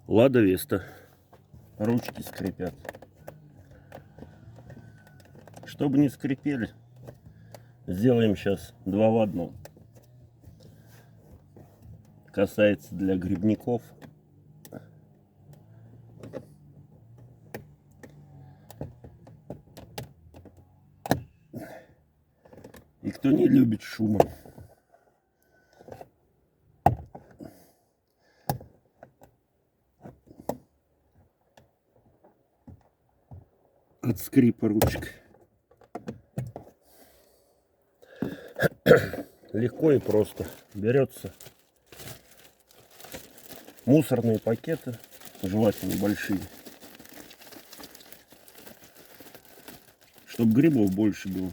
Лада Веста. Ручки скрипят. Чтобы не скрипели, сделаем сейчас 2 в 1. Касается для грибников. И кто не любит шума. От скрипа ручек. Легко и просто. Берется мусорные пакеты, желательно большие, чтобы грибов больше было.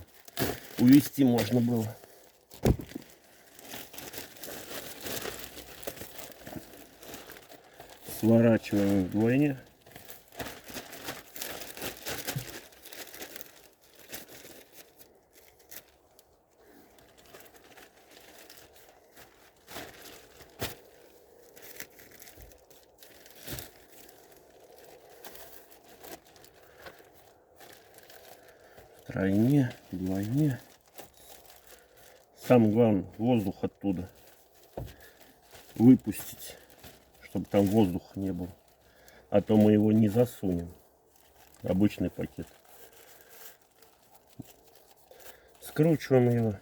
Увезти можно было. Сворачиваем вдвойне. Тройне, двойне. Самое главное, воздух оттуда выпустить, чтобы там воздуха не было. А то мы его не засунем. Обычный пакет. Скручиваем его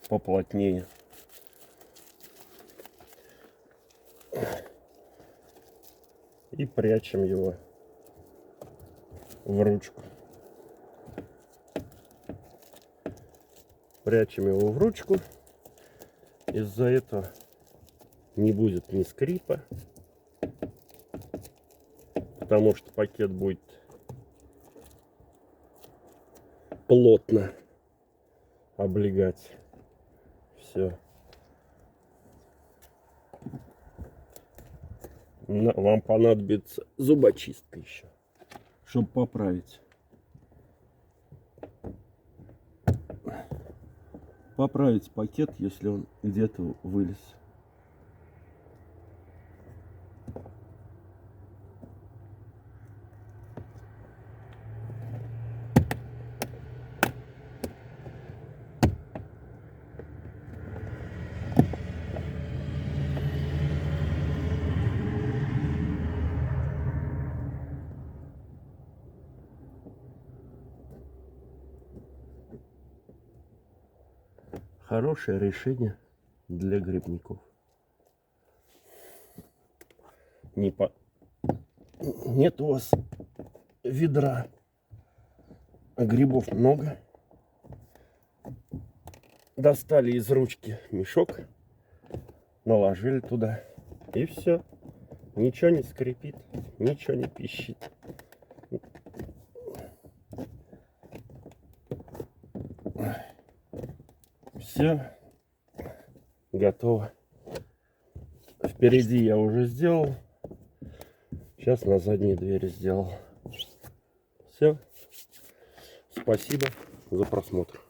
поплотнее. И прячем его в ручку. Прячем его в ручку. Из-за этого не будет ни скрипа, потому что пакет будет плотно облегать. Все. Вам понадобится зубочистка еще, чтобы поправить. Поправить пакет, если он где-то вылез. Хорошее решение для грибников. Нет у вас ведра, а грибов много. Достали из ручки мешок, наложили туда, и все. Ничего не скрипит, ничего не пищит. Все готово. Впереди я уже сделал. Сейчас на задней двери сделал. Все. Спасибо за просмотр.